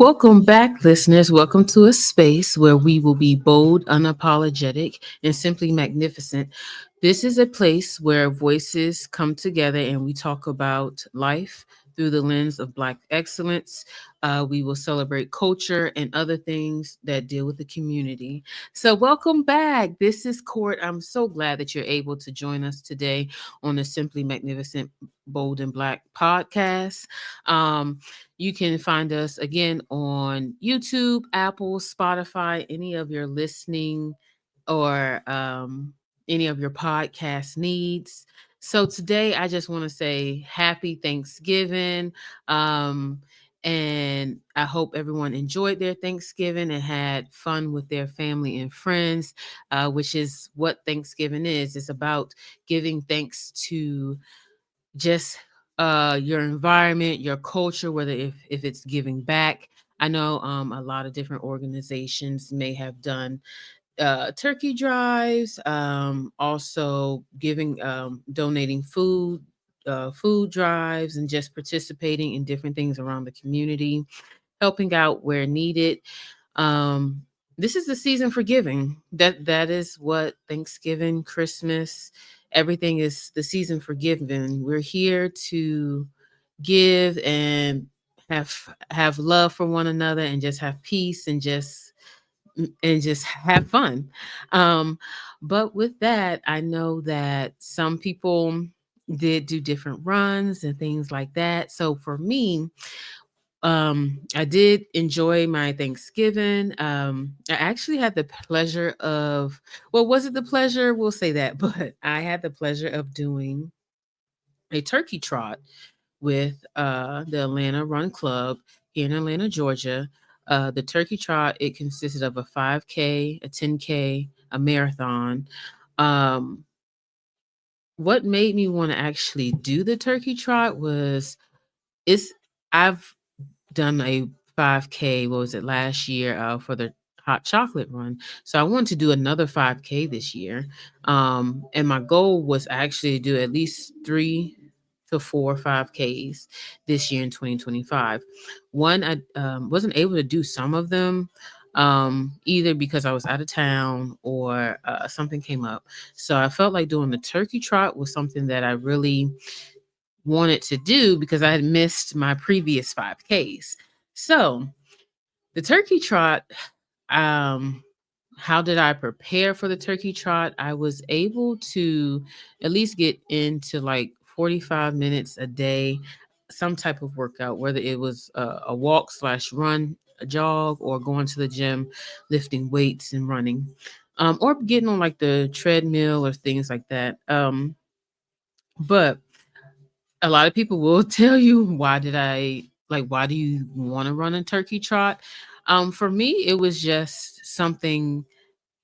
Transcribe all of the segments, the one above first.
Welcome back, listeners. Welcome to a space where we will be bold, unapologetic, and simply magnificent. This is a place where voices come together and we talk about life through the lens of Black excellence. We will celebrate culture and other things that deal with the community. So, welcome back. This is Court. I'm so glad that you're able to join us today on the Simply Magnificent, Bold, and Black podcast. Um, you can find us again on YouTube, Apple, Spotify, any of your listening or any of your podcast needs. So today, I just want to say happy Thanksgiving. Um, and I hope everyone enjoyed their Thanksgiving and had fun with their family and friends, which is what Thanksgiving is. It's about giving thanks to just your environment, your culture, whether if it's giving back. I know a lot of different organizations may have done turkey drives, also giving donating food drives, and just participating in different things around the community, helping out where needed. Um, this is the season for giving. That is what Thanksgiving, Christmas, everything is the season for giving. We're here to give and have love for one another and just have peace and just have fun. Um, but with that, I know that some people did do different runs and things like that. So for me, I did enjoy my Thanksgiving. I actually had the pleasure of, well, was it the pleasure? We'll say that, but I had the pleasure of doing a turkey trot with the Atlanta Run Club here in Atlanta, Georgia. The Turkey Trot, it consisted of a 5K, a 10K, a marathon. Um, what made me want to actually do the Turkey Trot was it's I've done a 5K, what was it, last year for the hot chocolate run. So I wanted to do another 5K this year. And my goal was actually to do at least 3 to 4 5Ks this year in 2025. One, I wasn't able to do some of them either because I was out of town or something came up. So I felt like doing the turkey trot was something that I really wanted to do because I had missed my previous 5Ks. So the turkey trot, um, how did I prepare for the turkey trot? I was able to at least get into like 45 minutes a day, some type of workout, whether it was a walk slash run, a jog, or going to the gym, lifting weights and running, or getting on like the treadmill or things like that. But a lot of people will tell you, why do you want to run a turkey trot? For me, it was just something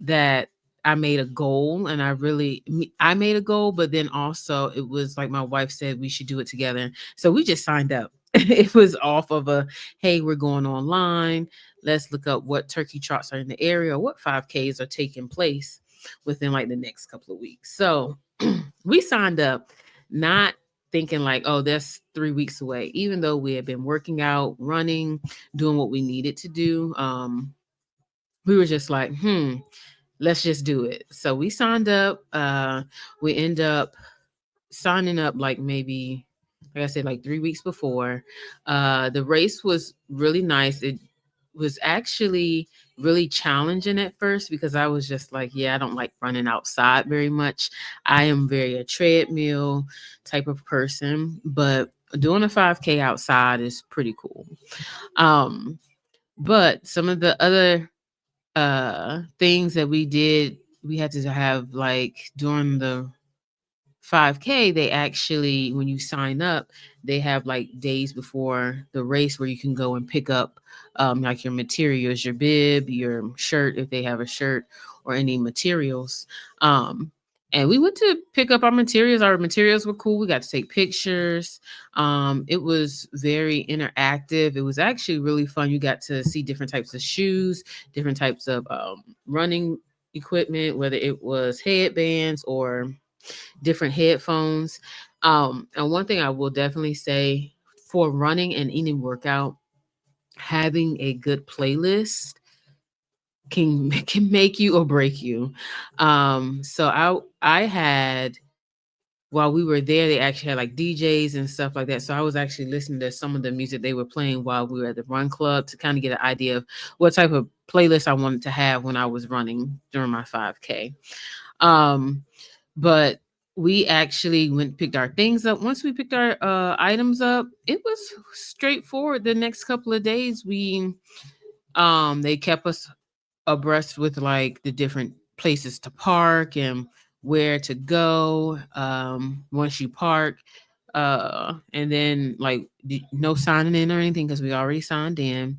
that I made a goal, and I made a goal, but then also it was like my wife said we should do it together. So we just signed up. It was off of a, hey, we're going online. Let's look up what turkey trots are in the area or what 5Ks are taking place within like the next couple of weeks. So we signed up, not thinking like, oh, that's 3 weeks away, even though we had been working out, running, doing what we needed to do. We were just like, let's just do it. So we signed up. We end up signing up like maybe, like I said, like 3 weeks before. The race was really nice. It was actually really challenging at first because I was just like, yeah, I don't like running outside very much. I am very a treadmill type of person, but doing a 5K outside is pretty cool. Um, but some of the other things that we did, we had to have like during the 5K, they actually, when you sign up, they have like days before the race where you can go and pick up like your materials, your bib, your shirt, if they have a shirt, or any materials. Um, and we went to pick up our materials. Our materials were cool. We got to take pictures. It was very interactive. It was actually really fun. You got to see different types of shoes, different types of running equipment, whether it was headbands or different headphones. And one thing I will definitely say for running and any workout, having a good playlist can make you or break you. So I had while we were there, they actually had like DJs and stuff like that. So I was actually listening to some of the music they were playing while we were at the run club to kind of get an idea of what type of playlist I wanted to have when I was running during my 5K. Um, but we actually went picked our things up. Once we picked our items up, it was straightforward. The next couple of days, we they kept us abreast with like the different places to park and where to go once you park, and then like no signing in or anything because we already signed in,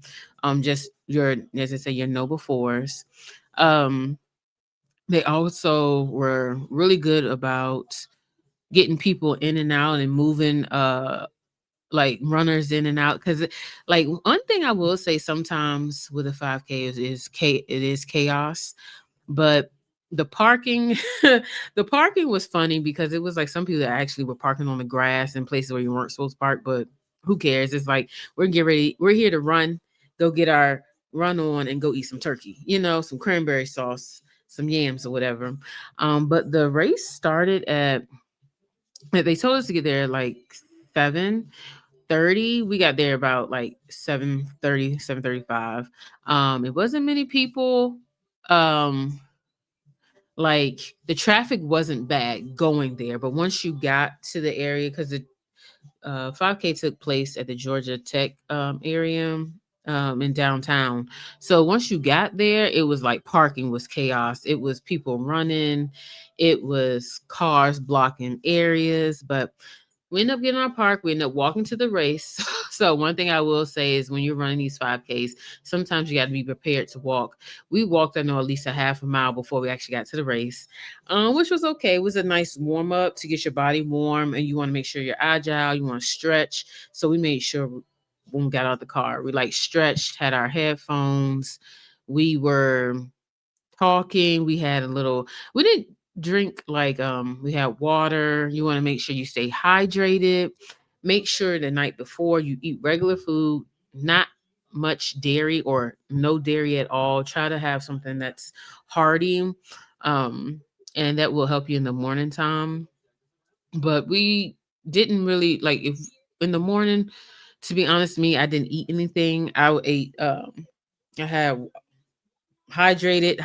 just your, as I say, your noble fours. um they also were really good about getting people in and out and moving like runners in and out, because like one thing I will say sometimes with a 5K it is chaos. But the parking the parking was funny because it was like some people that actually were parking on the grass in places where you weren't supposed to park, but who cares? It's like we're here to run, go get our run on and go eat some turkey, some cranberry sauce, some yams or whatever. But the race started at, they told us to get there like 7:30. We got there about like 7:30, 7:35. It wasn't many people. um like the traffic wasn't bad going there, but once you got to the area, because the 5K took place at the Georgia Tech area in downtown. So once you got there, it was like parking was chaos. It was people running, it was cars blocking areas, but we end up getting our park. We end up walking to the race. So one thing I will say is when you're running these 5Ks, sometimes you got to be prepared to walk. We walked, I know, at least a half a mile before we actually got to the race, which was okay. It was a nice warm up to get your body warm, and you want to make sure you're agile. You want to stretch. So we made sure when we got out of the car, we like stretched, had our headphones. We were talking. We had a little, we didn't drink like we had water. You want to make sure you stay hydrated. Make sure the night before you eat regular food, not much dairy or no dairy at all. Try to have something that's hearty. Um and that will help you in the morning time. But we didn't really like, if in the morning, to be honest, me, I didn't eat anything. Ate I had hydrated,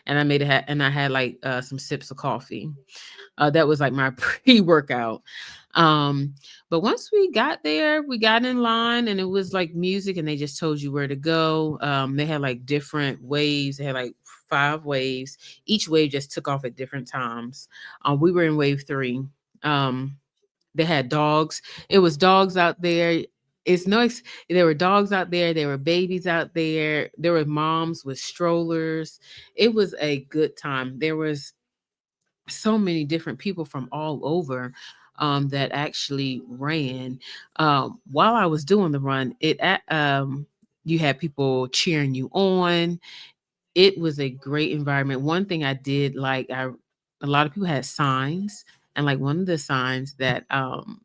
and I had like some sips of coffee. That was like my pre-workout. um but once we got there, we got in line, and it was like music, and they just told you where to go. They had like different waves. They had like 5 waves. Each wave just took off at different times. We were in wave 3. They had dogs. It was dogs out there. It's no, there were dogs out there. There were babies out there. There were moms with strollers. It was a good time. There was so many different people from all over that actually ran. While I was doing the run, you had people cheering you on. It was a great environment. One thing I did like, a lot of people had signs, and like one of the signs that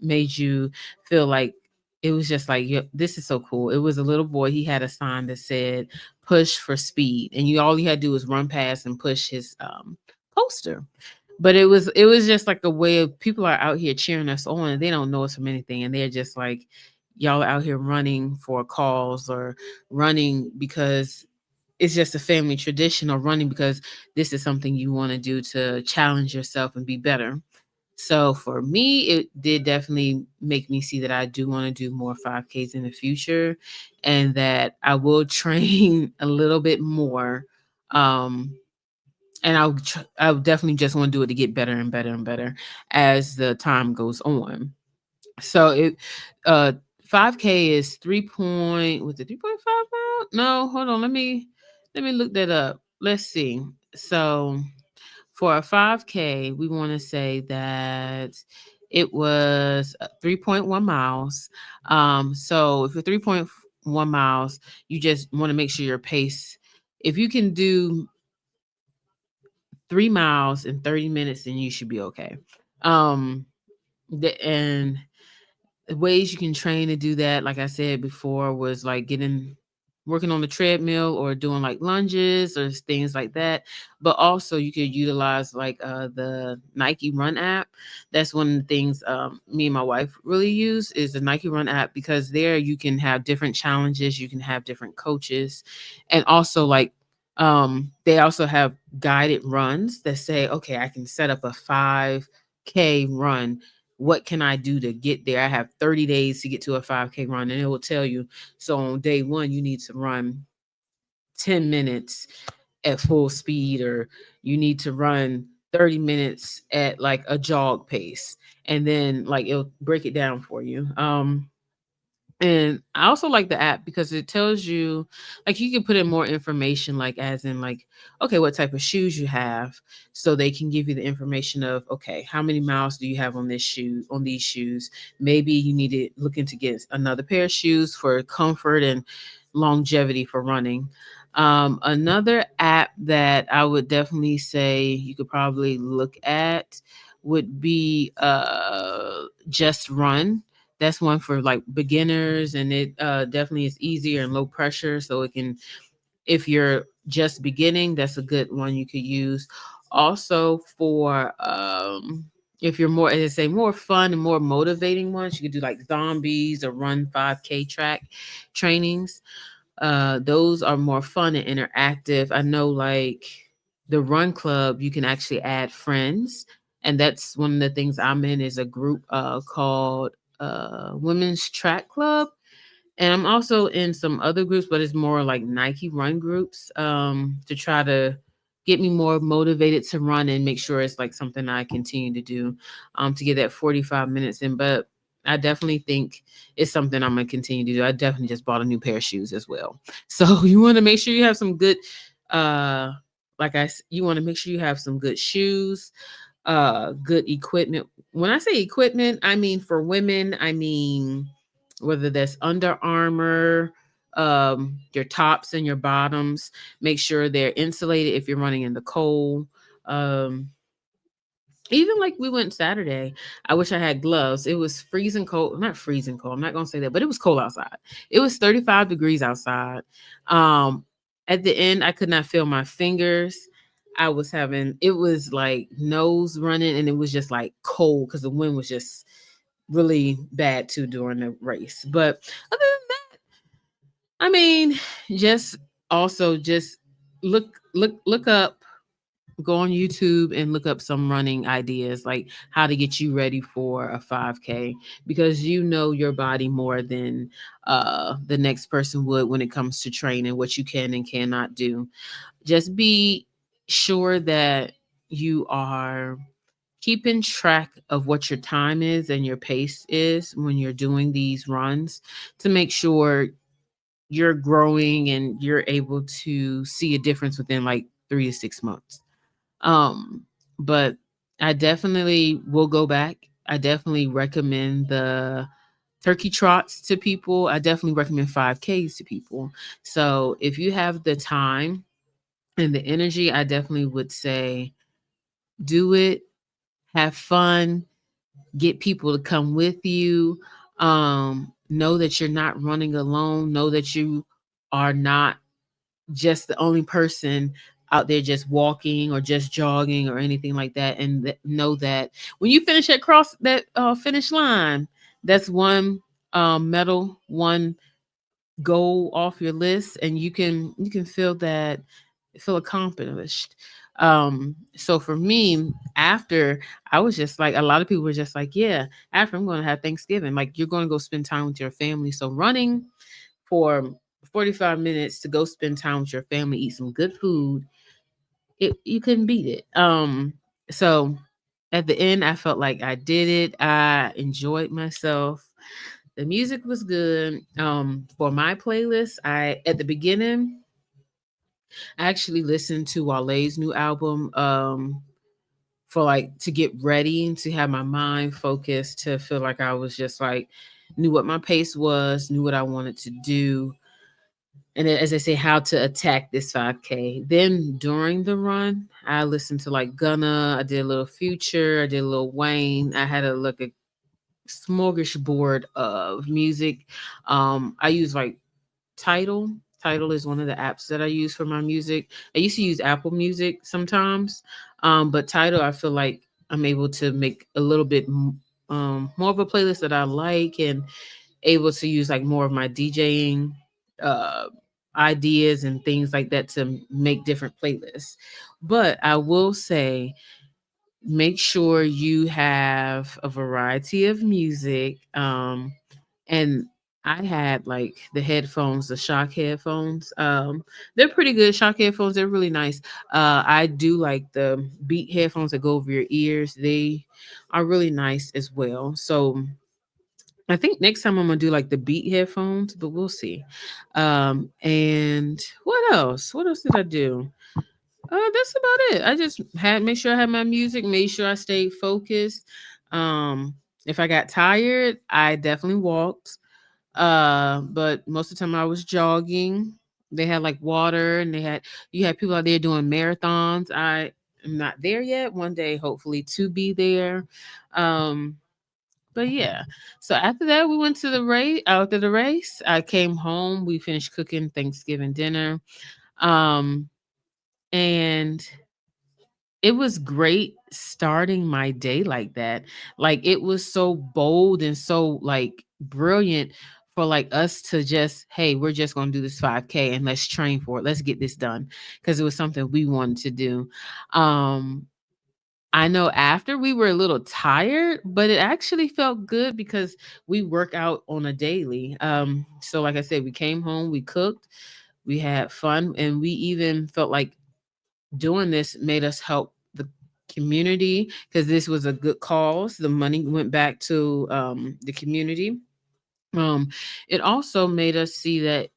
made you feel like it was just like, this is so cool. It was a little boy. He had a sign that said "Push for Speed," and all you had to do was run past and push his poster. But it was just like a way of, people are out here cheering us on, and they don't know us from anything, and they're just like, y'all out here running for a cause, or running because it's just a family tradition, or running because this is something you want to do to challenge yourself and be better. So for me, it did definitely make me see that I do want to do more 5Ks in the future, and that I will train a little bit more. Um, and I'll definitely just want to do it to get better and better and better as the time goes on. So it uh 5K is 3.5 mile? No, hold on. Let me look that up. Let's see. So for a 5K, we want to say that it was 3.1 miles. So if you're 3.1 miles, you just want to make sure your pace, if you can do 3 miles in 30 minutes, then you should be okay. Um, and ways you can train to do that, like I said before, was like getting working on the treadmill or doing like lunges or things like that. But also you could utilize like the Nike Run app. That's one of the things me and my wife really use is the Nike Run app, because there you can have different challenges, you can have different coaches, and also like they also have guided runs that say, okay, I can set up a 5K run. What can I do to get there? I have 30 days to get to a 5K run, and it will tell you. So on day one, you need to run 10 minutes at full speed, or you need to run 30 minutes at like a jog pace. And then like it'll break it down for you. And I also like the app because it tells you, like, you can put in more information, like, as in, like, okay, what type of shoes you have. So they can give you the information of, okay, how many miles do you have on this shoe, on these shoes? Maybe you need to look into get another pair of shoes for comfort and longevity for running. Another app that I would definitely say you could probably look at would be Just Run. That's one for like beginners, and it definitely is easier and low pressure. So it can, if you're just beginning, that's a good one you could use. Also for if you're more, as I say, more fun and more motivating ones, you could do like zombies or run 5K track trainings. Those are more fun and interactive. I know like the run club, you can actually add friends. And that's one of the things I'm in, is a group called Women's Track Club. And I'm also in some other groups, but it's more like Nike run groups, to try to get me more motivated to run and make sure it's like something I continue to do, to get that 45 minutes in. But I definitely think it's something I'm gonna continue to do. I definitely just bought a new pair of shoes as well. So you want to make sure you have some good, uh, you want to make sure you have some good shoes, good equipment. When I say equipment, I mean for women, I mean whether that's Under Armour, your tops and your bottoms, make sure they're insulated if you're running in the cold. Um, Even like we went Saturday, I wish I had gloves. It was freezing cold, not freezing cold. I'm not gonna say that, but it was cold outside. It was 35 degrees outside. Um, at the end, I could not feel my fingers. I was having, it was like nose running, and it was just like cold because the wind was just really bad too during the race. But other than that, I mean, just also just look up, go on YouTube and look up some running ideas, like how to get you ready for a 5K, because you know your body more than the next person would when it comes to training, what you can and cannot do. Just be sure that you are keeping track of what your time is and your pace is when you're doing these runs, to make sure you're growing and you're able to see a difference within like 3 to 6 months. um, but I definitely will go back. I definitely recommend the Turkey Trots to people. I definitely recommend 5Ks to people. So if you have the time and the energy, I definitely would say do it, have fun, get people to come with you. Know that you're not running alone. Know that you are not just the only person out there just walking or just jogging or anything like that. And know that when you finish that finish line, that's one medal, one goal off your list, and you can feel that, feel accomplished. So for me, after, I was just like, a lot of people were just like, yeah, after I'm going to have Thanksgiving, like, you're going to go spend time with your family. So running for 45 minutes to go spend time with your family, eat some good food, you couldn't beat it. So at the end, I felt like I did it. I enjoyed myself. The music was good. For my playlist, I at the beginning, I actually listened to Wale's new album, for like to get ready, to have my mind focused, to feel like I was just like knew what my pace was, knew what I wanted to do, and then, as I say, how to attack this 5K. Then during the run, I listened to like Gunna, I did a little Future, I did a little Wayne. I had a look at smorgasbord of music. I use like Title. Title is one of the apps that I use for my music. I used to use Apple Music sometimes, but Title, I feel like I'm able to make a little bit more of a playlist that I like, and able to use like more of my DJing uh, ideas and things like that to make different playlists. But I will say, make sure you have a variety of music. And I had like the headphones, the Shock headphones. They're pretty good. Shock headphones, they're really nice. I do like the Beat headphones that go over your ears. They are really nice as well. So I think next time I'm gonna do like the Beat headphones, but we'll see. And what else? What else did I do? That's about it. I just had make sure I had my music, made sure I stayed focused. Um, if I got tired, I definitely walked. But most of the time I was jogging. They had like water, and you had people out there doing marathons. I am not there yet. One day, hopefully, to be there. Um, but yeah. So after that, we went to the race. After the race, I came home. We finished cooking Thanksgiving dinner. Um, and it was great starting my day like that. Like, it was so bold and so, like, brilliant for, like, us to just, "Hey, we're just gonna do this 5K and let's train for it. Let's get this done," because it was something we wanted to do. Um, I know after we were a little tired, but it actually felt good because we work out on a daily. So like I said, we came home, we cooked, we had fun, and we even felt like doing this made us help the community because this was a good cause. The money went back to the community. Um, it also made us see that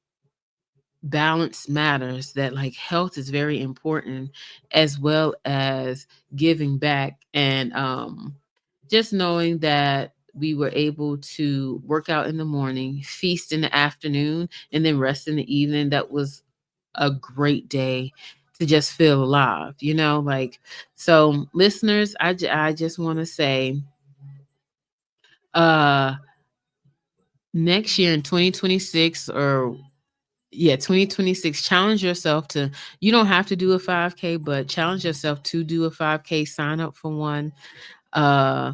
balance matters, that like health is very important, as well as giving back. And just knowing that we were able to work out in the morning, feast in the afternoon, and then rest in the evening, that was a great day to just feel alive, like. So listeners, I just want to say, uh next year in 2026, or yeah, 2026, challenge yourself to, you don't have to do a 5K, but challenge yourself to do a 5K, sign up for one. uh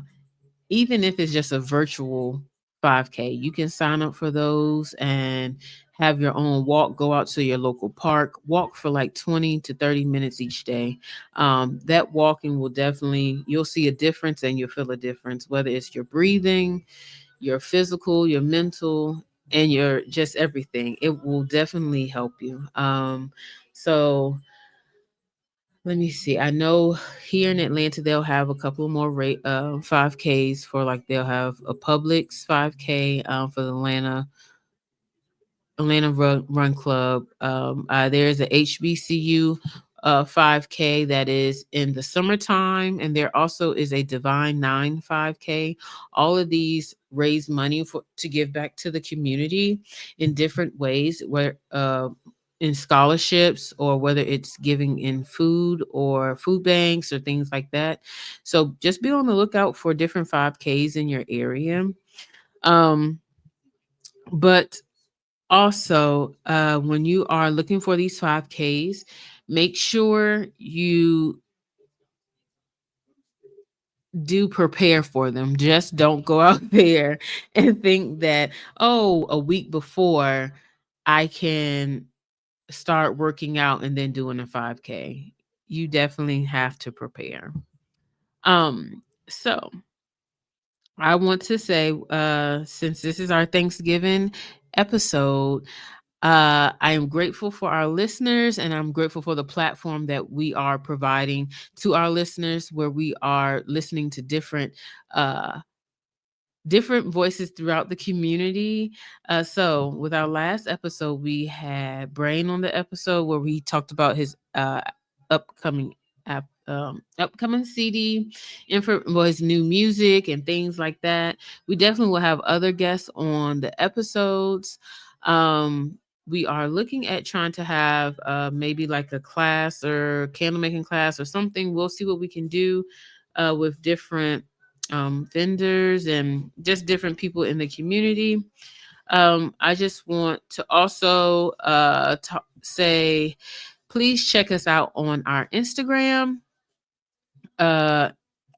Even if it's just a virtual 5K, you can sign up for those and have your own walk. Go out to your local park, walk for like 20 to 30 minutes each day. That walking will definitely, you'll see a difference and you'll feel a difference, whether it's your breathing, your physical, your mental, and your just everything. It will definitely help you. So let me see. I know here in Atlanta they'll have a couple more 5Ks for, like, they'll have a Publix 5K for the Atlanta Run Club. There's a HBCU 5K that is in the summertime, and there also is a Divine 9 5K. All of these raise money to give back to the community in different ways, where in scholarships, or whether it's giving in food or food banks or things like that. So just be on the lookout for different 5Ks in your area. Um, but also, when you are looking for these 5Ks, make sure you do prepare for them. Just don't go out there and think that, oh, a week before I can start working out and then doing a 5K. You definitely have to prepare. So I want to say, since this is our Thanksgiving episode, I am grateful for our listeners, and I'm grateful for the platform that we are providing to our listeners, where we are listening to uh, different voices throughout the community. So, with our last episode, we had Brain on the episode where we talked about his upcoming upcoming CD, his new music and things like that. We definitely will have other guests on the episodes. We are looking at trying to have maybe like a class or candle making class or something. We'll see what we can do with different vendors and just different people in the community. I just want to also say, please check us out uh,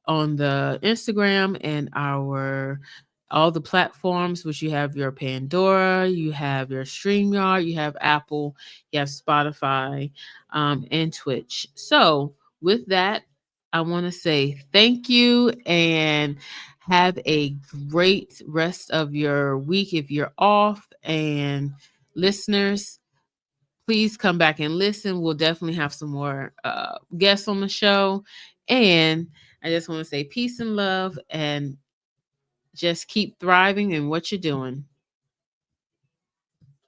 on the Instagram and our all the platforms, which you have your Pandora, you have your StreamYard, you have Apple, you have Spotify, and Twitch. So with that, I want to say thank you and have a great rest of your week if you're off. And listeners, please come back and listen. We'll definitely have some more guests on the show. And I just want to say peace and love and just keep thriving in what you're doing.